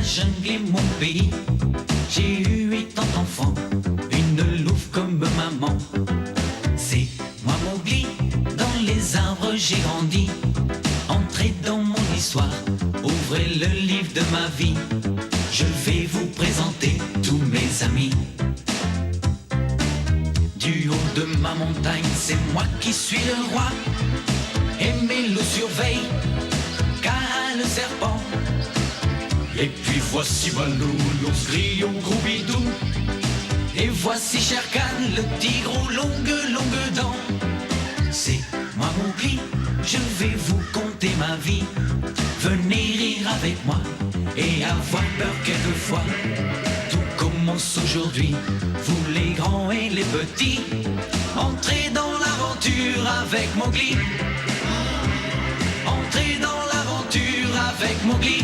la jungle est mon pays. J'ai eu et tant d'enfants, une louve comme maman. C'est moi Mowgli, dans les arbres j'ai grandi. Entrez dans mon histoire, ouvrez le livre de ma vie. Je vais vous présenter tous mes amis. Du haut de ma montagne, c'est moi qui suis le roi. Et mes loups surveillent, car le serpent. Et puis voici Balou, l'ours gris au gros bidou. Et voici Shere Khan, le tigre aux longues dents. C'est moi Mowgli, je vais vous conter ma vie. Venez rire avec moi et avoir peur quelquefois. Tout commence aujourd'hui, vous les grands et les petits. Entrez dans l'aventure avec Mowgli. Entrez dans l'aventure avec Mowgli.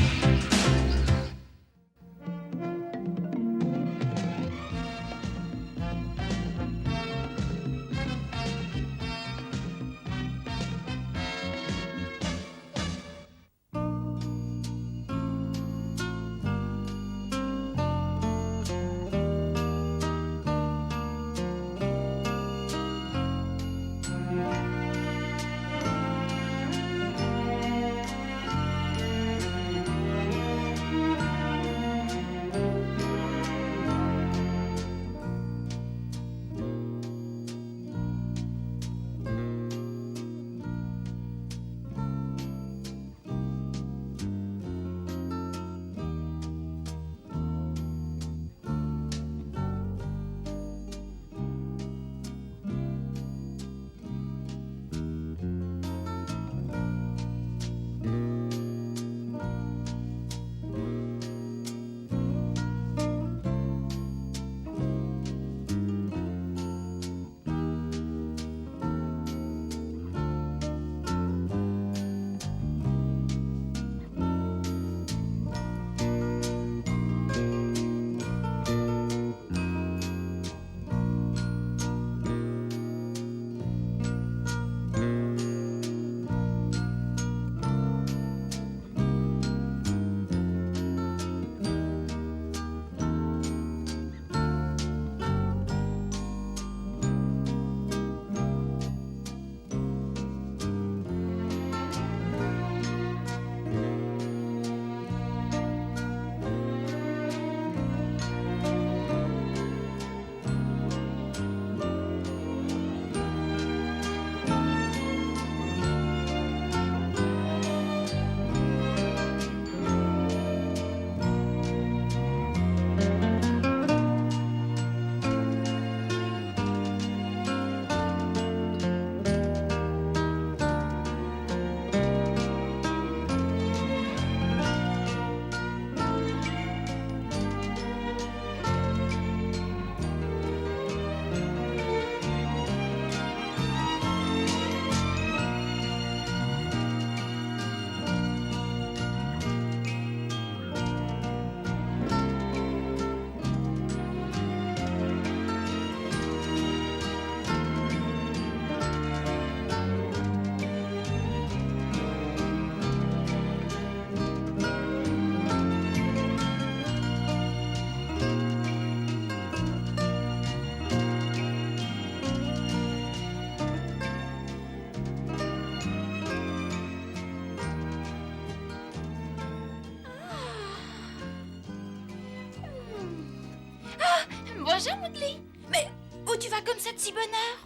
Bonjour, Mowgli. Mais où tu vas comme ça de si bonne heure?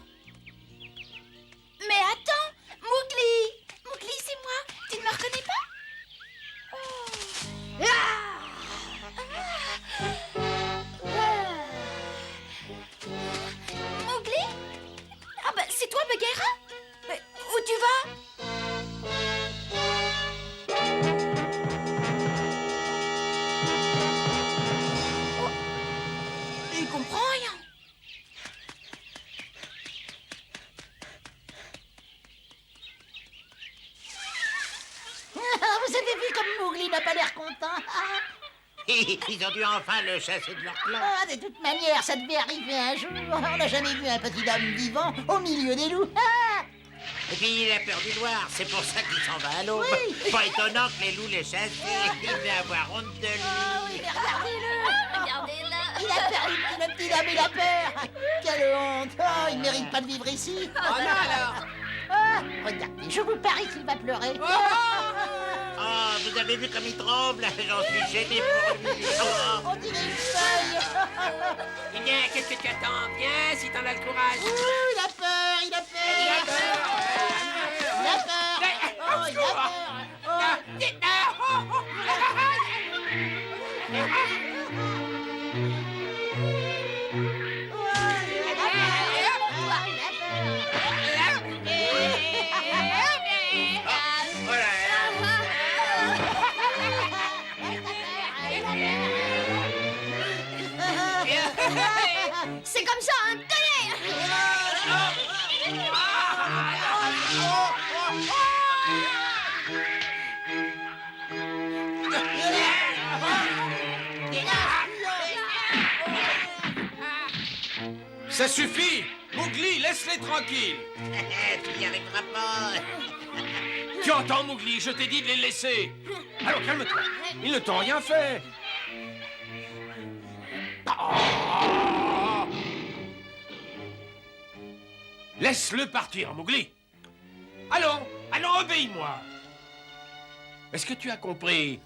Mais attends, Mowgli! Mowgli, c'est moi. Tu ne me reconnais pas? Oh. Mowgli? Ah bah, c'est toi, Bagheera? Mais où tu vas? Il comprend rien. Vous avez vu comme Mowgli n'a pas l'air content? Ils ont dû enfin le chasser de leur clan. Ah, de toute manière, ça devait arriver un jour. On n'a jamais vu un petit homme vivant au milieu des loups. Et puis il a peur du noir, c'est pour ça qu'il s'en va à l'aube. Oui. Pas étonnant que les loups les chassent, il va avoir honte de lui. Ah oui, mais regardez-le. Regardez-là. Il a peur, le petit homme, il a peur. Quelle honte. Oh, il mérite pas de vivre ici. Oh non alors. Ah, regardez, je vous parie qu'il va pleurer. Oh, vous avez vu comme il tremble? J'en suis gêné pour lui. Oh. On dirait une feuille. Eh bien, qu'est-ce que tu attends? Viens, si t'en as le courage. Ouh, il a peur, il a peur. Il a peur. Il a peur. Oh, il a peur. Oh. C'est comme ça, hein, tenez. Ça suffit! Mowgli, laisse-les tranquilles! Tu n'y arriveras pas. Tu entends, Mowgli? Je t'ai dit de les laisser! Alors calme-toi! Ils ne t'ont rien fait! Oh. Laisse-le partir, Mowgli! Allons, allons, obéis-moi! Est-ce que tu as compris?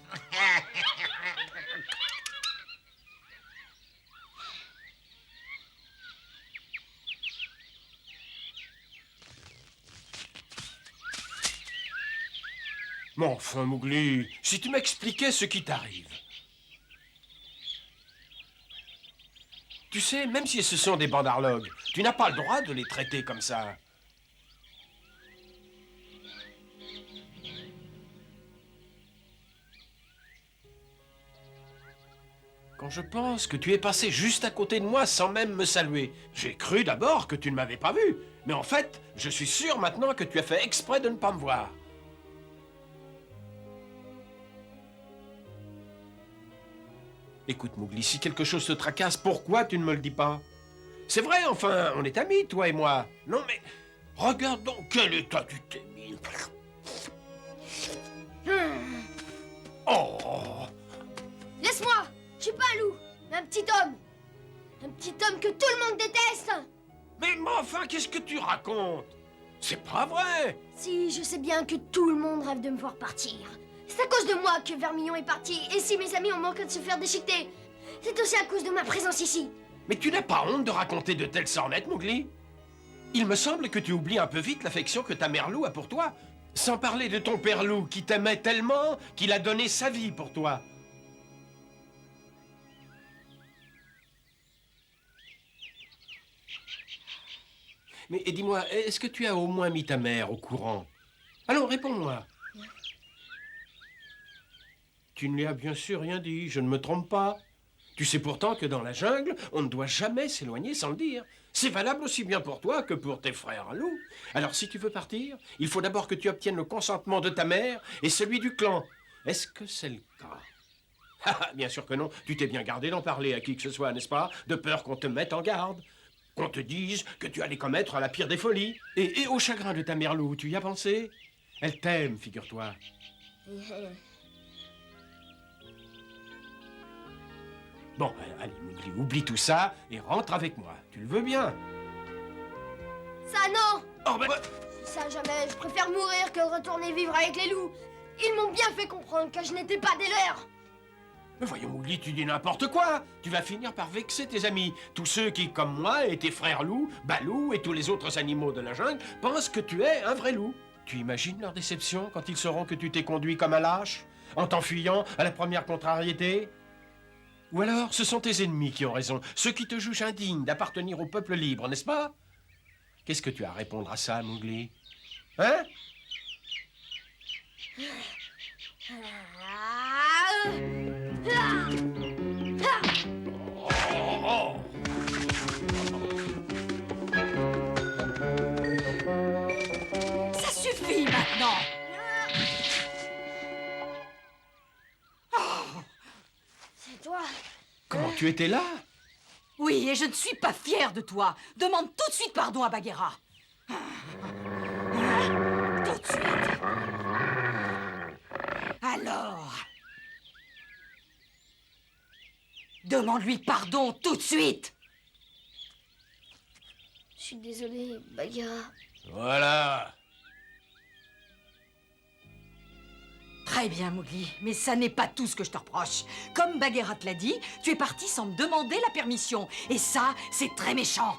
Mais enfin, Mowgli, si tu m'expliquais ce qui t'arrive. Tu sais, même si ce sont des bandarlogues, tu n'as pas le droit de les traiter comme ça. Quand je pense que tu es passé juste à côté de moi sans même me saluer, j'ai cru d'abord que tu ne m'avais pas vu. Mais en fait, je suis sûr maintenant que tu as fait exprès de ne pas me voir. Écoute, Mowgli, si quelque chose te tracasse, pourquoi tu ne me le dis pas? C'est vrai, enfin, on est amis, toi et moi. Non, mais regarde donc quel état tu t'es mis. Oh! Laisse-moi. Je suis pas un loup, mais un petit homme. Un petit homme que tout le monde déteste. Mais enfin, qu'est-ce que tu racontes? C'est pas vrai! Si, je sais bien que tout le monde rêve de me voir partir. C'est à cause de moi que Vermillon est parti. Et si mes amis ont manqué de se faire déchiqueter, c'est aussi à cause de ma présence ici. Mais tu n'as pas honte de raconter de telles sornettes, Mowgli? Il me semble que tu oublies un peu vite l'affection que ta mère loup a pour toi. Sans parler de ton père loup qui t'aimait tellement qu'il a donné sa vie pour toi. Mais dis-moi, est-ce que tu as au moins mis ta mère au courant? Allons, réponds-moi. Tu ne lui as bien sûr rien dit, je ne me trompe pas. Tu sais pourtant que dans la jungle, on ne doit jamais s'éloigner sans le dire. C'est valable aussi bien pour toi que pour tes frères loups. Alors si tu veux partir, il faut d'abord que tu obtiennes le consentement de ta mère et celui du clan. Est-ce que c'est le cas? Ah, bien sûr que non, tu t'es bien gardé d'en parler à qui que ce soit, n'est-ce pas? De peur qu'on te mette en garde. Qu'on te dise que tu allais commettre la pire des folies. Et au chagrin de ta mère loup, tu y as pensé? Elle t'aime, figure-toi. Bon, allez, Mowgli, oublie tout ça et rentre avec moi. Tu le veux bien? Ça, non. Oh, ben... Ça, jamais. Je préfère mourir que retourner vivre avec les loups. Ils m'ont bien fait comprendre que je n'étais pas des leurs. Mais voyons, Mowgli, tu dis n'importe quoi. Tu vas finir par vexer tes amis. Tous ceux qui, comme moi, et tes frères loups, Balou et tous les autres animaux de la jungle, pensent que tu es un vrai loup. Tu imagines leur déception quand ils sauront que tu t'es conduit comme un lâche, en t'enfuyant à la première contrariété? Ou alors, ce sont tes ennemis qui ont raison, ceux qui te jugent indigne d'appartenir au peuple libre, n'est-ce pas? Qu'est-ce que tu as à répondre à ça, Mowgli? Hein? Oh. Ça suffit maintenant. C'est toi. Comment tu étais là? Oui, et je ne suis pas fière de toi. Demande tout de suite pardon à Bagheera. Demande-lui pardon tout de suite. Je suis désolée, Bagheera. Voilà. Très bien, Mowgli, mais ça n'est pas tout ce que je te reproche. Comme Bagheera te l'a dit, tu es parti sans me demander la permission. Et ça, c'est très méchant.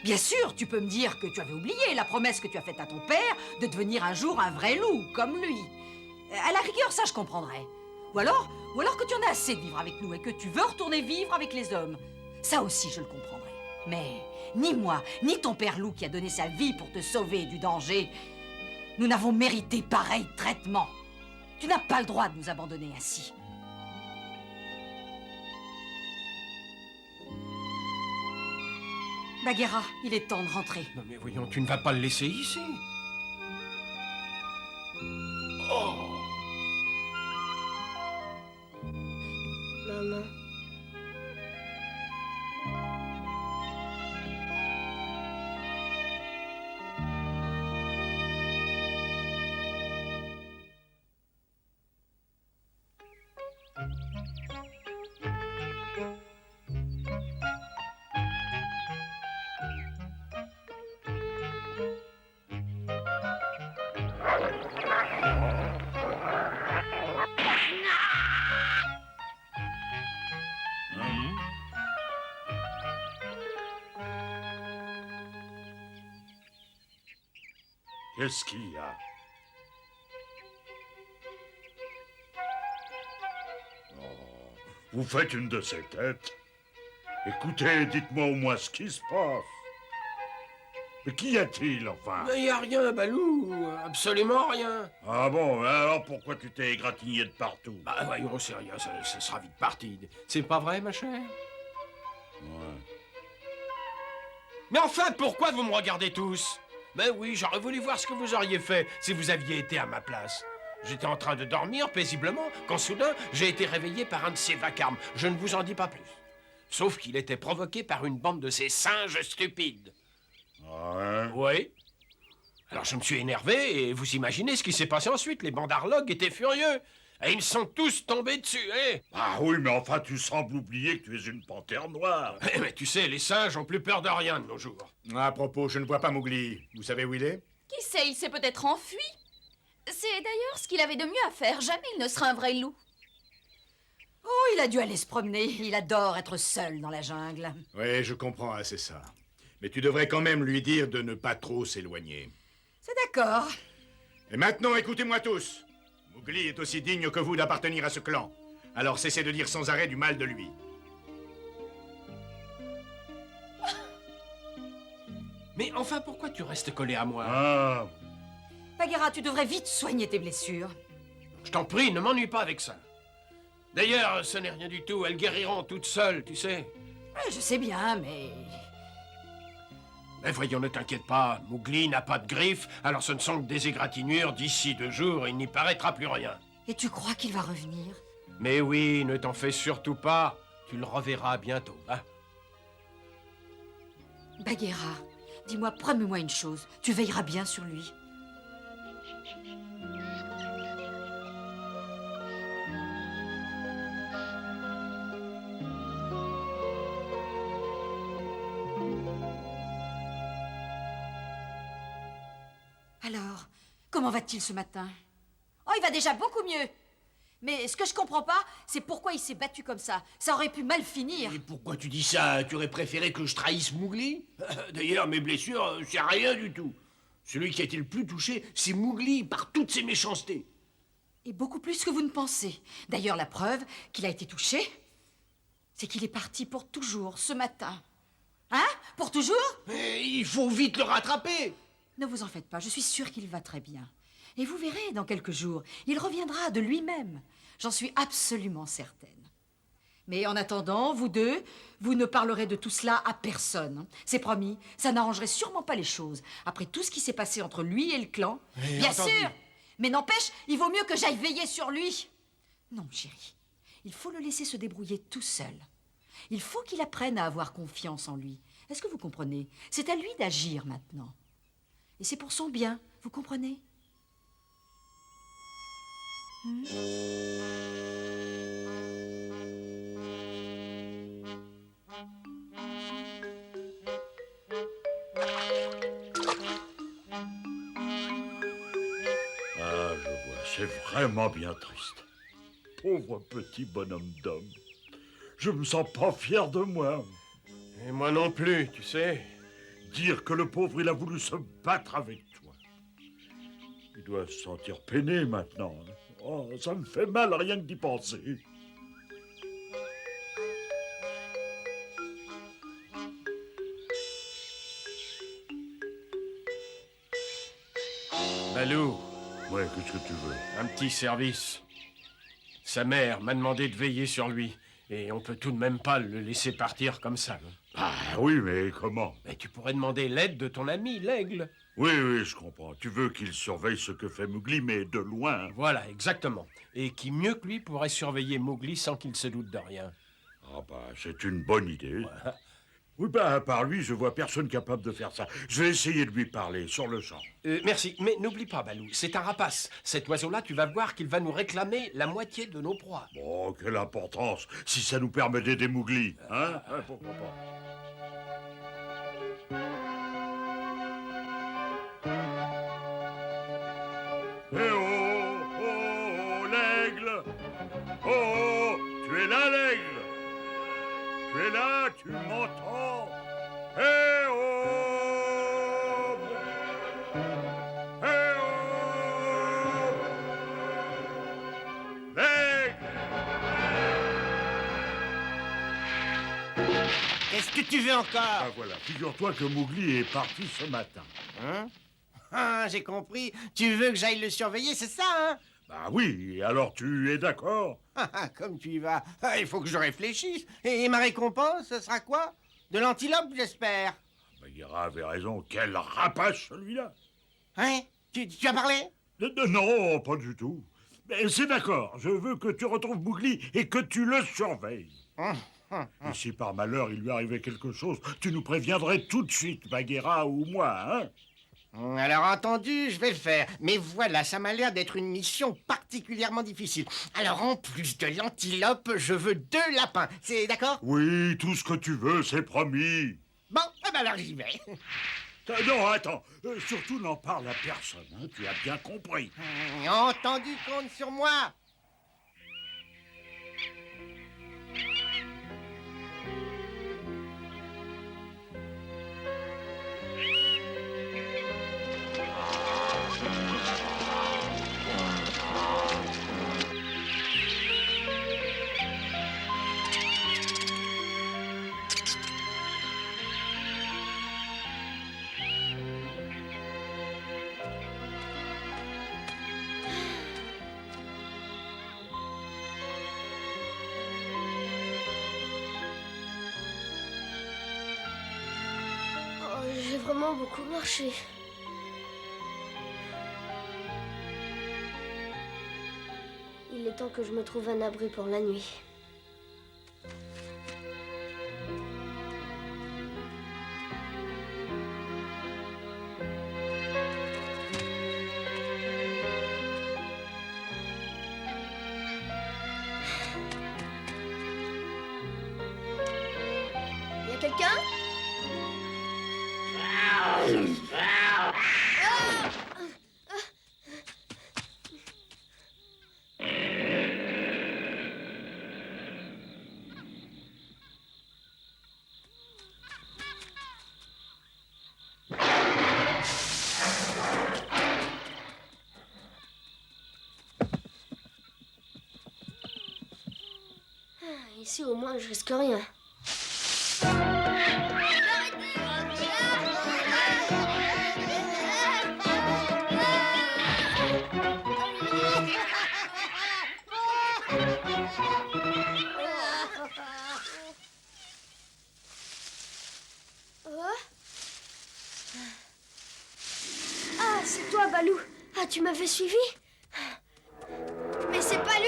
Bien sûr, tu peux me dire que tu avais oublié la promesse que tu as faite à ton père de devenir un jour un vrai loup, comme lui. À la rigueur, ça, je comprendrais. Ou alors que tu en as assez de vivre avec nous et que tu veux retourner vivre avec les hommes. Ça aussi, je le comprendrais. Mais ni moi, ni ton père loup qui a donné sa vie pour te sauver du danger, nous n'avons mérité pareil traitement. Tu n'as pas le droit de nous abandonner ainsi. Bagheera, il est temps de rentrer. Non mais voyons, tu ne vas pas le laisser ici. Oh. Maman. Qu'est-ce qu'il y a? Oh, vous faites une de ces têtes. Écoutez, dites-moi au moins ce qui se passe. Mais qu'y a-t-il, enfin? Mais y a rien, Balou. Absolument rien. Ah bon, alors pourquoi tu t'es égratigné de partout? Bah voyons, c'est rien, ça sera vite parti. C'est pas vrai, ma chère? Ouais. Mais enfin, pourquoi vous me regardez tous? Ben oui, j'aurais voulu voir ce que vous auriez fait si vous aviez été à ma place. J'étais en train de dormir paisiblement quand soudain j'ai été réveillé par un de ces vacarmes. Je ne vous en dis pas plus. Sauf qu'il était provoqué par une bande de ces singes stupides. Ouais. Oui. Alors je me suis énervé et vous imaginez ce qui s'est passé ensuite. Les bandarlogues étaient furieux. Et ils sont tous tombés dessus, hein? Ah oui, mais enfin, tu sembles oublier que tu es une panthère noire. Mais tu sais, les singes ont plus peur de rien de nos jours. À propos, je ne vois pas Mowgli. Vous savez où il est? Qui sait, il s'est peut-être enfui. C'est d'ailleurs ce qu'il avait de mieux à faire. Jamais il ne sera un vrai loup. Oh, il a dû aller se promener. Il adore être seul dans la jungle. Oui, je comprends assez ça. Mais tu devrais quand même lui dire de ne pas trop s'éloigner. C'est d'accord. Et maintenant, écoutez-moi tous. Mowgli est aussi digne que vous d'appartenir à ce clan. Alors cessez de dire sans arrêt du mal de lui. Mais enfin, pourquoi tu restes collé à moi? Ah, Bagheera, tu devrais vite soigner tes blessures. Je t'en prie, ne m'ennuie pas avec ça. D'ailleurs, ce n'est rien du tout. Elles guériront toutes seules, tu sais. Ouais, je sais bien, mais... Mais voyons, ne t'inquiète pas. Mowgli n'a pas de griffes, alors ce ne sont que des égratignures. D'ici 2 jours, il n'y paraîtra plus rien. Et tu crois qu'il va revenir? Mais oui, ne t'en fais surtout pas. Tu le reverras bientôt, hein? Bagheera, dis-moi, promets-moi une chose. Tu veilleras bien sur lui. Alors, comment va-t-il ce matin? Oh, il va déjà beaucoup mieux. Mais ce que je comprends pas, c'est pourquoi il s'est battu comme ça. Ça aurait pu mal finir. Et pourquoi tu dis ça? Tu aurais préféré que je trahisse Mowgli? D'ailleurs, mes blessures, c'est rien du tout. Celui qui a été le plus touché, c'est Mowgli, par toutes ses méchancetés. Et beaucoup plus que vous ne pensez. D'ailleurs, la preuve qu'il a été touché, c'est qu'il est parti pour toujours ce matin. Hein? Pour toujours? Mais il faut vite le rattraper. Ne vous en faites pas, je suis sûre qu'il va très bien. Et vous verrez, dans quelques jours, il reviendra de lui-même. J'en suis absolument certaine. Mais en attendant, vous deux, vous ne parlerez de tout cela à personne. C'est promis, ça n'arrangerait sûrement pas les choses. Après tout ce qui s'est passé entre lui et le clan. Bien sûr! Mais n'empêche, il vaut mieux que j'aille veiller sur lui. Non, chérie, il faut le laisser se débrouiller tout seul. Il faut qu'il apprenne à avoir confiance en lui. Est-ce que vous comprenez? C'est à lui d'agir maintenant. Et c'est pour son bien, vous comprenez? c'est vraiment bien triste. Pauvre petit bonhomme d'homme. Je me sens pas fier de moi. Et moi non plus, tu sais. Dire que le pauvre, il a voulu se battre avec toi. Il doit se sentir peiné maintenant. Oh, ça me fait mal rien que d'y penser. Balou, Ouais, qu'est-ce que tu veux? un petit service. Sa mère m'a demandé de veiller sur lui. Et on peut tout de même pas le laisser partir comme ça. Hein. Ah oui, mais comment? Mais tu pourrais demander l'aide de ton ami, l'aigle. Oui, oui, je comprends. Tu veux qu'il surveille ce que fait Mowgli, mais de loin. Voilà, exactement. Et qui mieux que lui pourrait surveiller Mowgli sans qu'il se doute de rien. Ah bah, c'est une bonne idée. Oui, bah, à part lui, je vois personne capable de faire ça. Je vais essayer de lui parler, sur le champ. Merci, mais n'oublie pas, Balou, c'est un rapace. Cet oiseau-là, tu vas voir qu'il va nous réclamer la moitié de nos proies. Bon, quelle importance, si ça nous permet d'aider Mowgli, hein? Pourquoi pas? Eh oh, oh, l'aigle! Oh, tu es là, l'aigle! Tu es là, tu m'entends? Eh oh! Eh oh! L'aigle! Qu'est-ce que tu veux encore? Ah voilà, figure-toi que Mowgli est parti ce matin. Hein? Ah, j'ai compris. Tu veux que j'aille le surveiller, c'est ça, hein? Bah oui, alors tu es d'accord? Comme tu y vas. Ah, il faut que je réfléchisse. Et ma récompense, ce sera quoi? De l'antilope, j'espère. Bagheera avait raison, quel rapace celui-là! Hein? Tu as parlé? Non, pas du tout. Mais c'est d'accord, je veux que tu retrouves Mowgli et que tu le surveilles. Et si par malheur il lui arrivait quelque chose, tu nous préviendrais tout de suite, Bagheera ou moi, hein? Alors entendu, je vais le faire. Mais voilà, ça m'a l'air d'être une mission particulièrement difficile. Alors en plus de l'antilope, je veux 2 lapins. C'est d'accord? Oui, tout ce que tu veux, c'est promis. Bon, eh ben alors j'y vais. Non, attends, surtout n'en parle à personne, hein, tu as bien compris. Entendu, compte sur moi. J'ai vraiment beaucoup marché. Il est temps que je me trouve un abri pour la nuit. Y a quelqu'un? Ici, au moins, je risque rien. Ah, c'est toi, Balou. Ah, tu m'avais suivi? Mais c'est pas lui!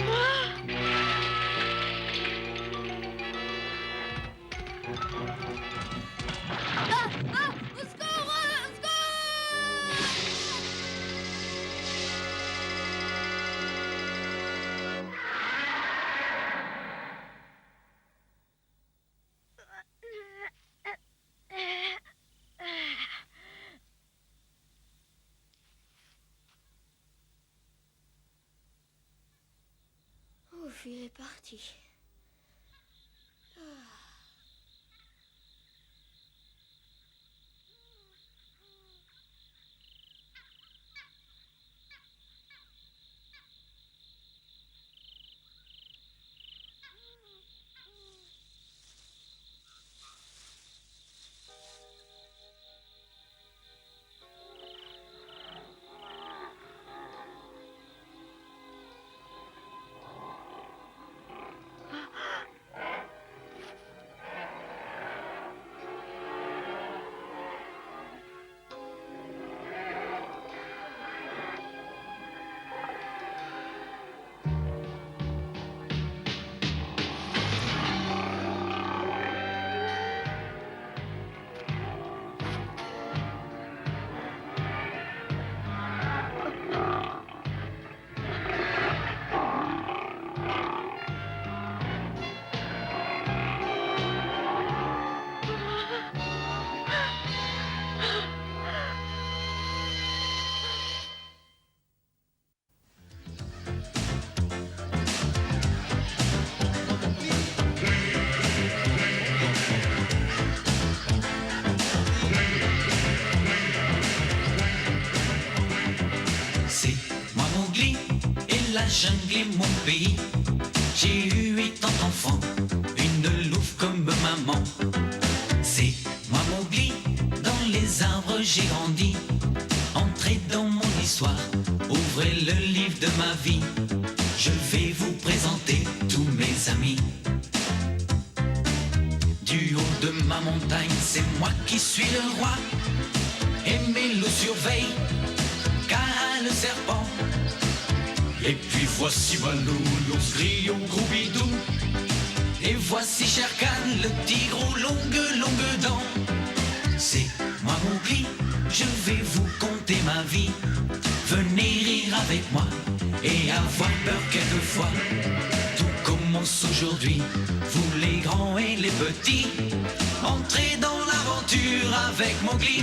Ah! Ouf, il est parti. La jungle est mon pays. J'ai eu 8 ans d'enfant, une louve comme maman. C'est moi Mowgli, dans les arbres j'ai grandi. Entrez dans mon histoire, ouvrez le livre de ma vie. Je vais vous présenter tous mes amis. Du haut de ma montagne, c'est moi qui suis le roi. Et mes loups surveillent, car le serpent. Et puis voici Balou, l'ours grillon Groubidou. Et voici Shere Khan, le tigre aux longues dents. C'est moi Mowgli, je vais vous conter ma vie. Venez rire avec moi et avoir peur quelquefois. Tout commence aujourd'hui, vous les grands et les petits. Entrez dans l'aventure avec Mowgli.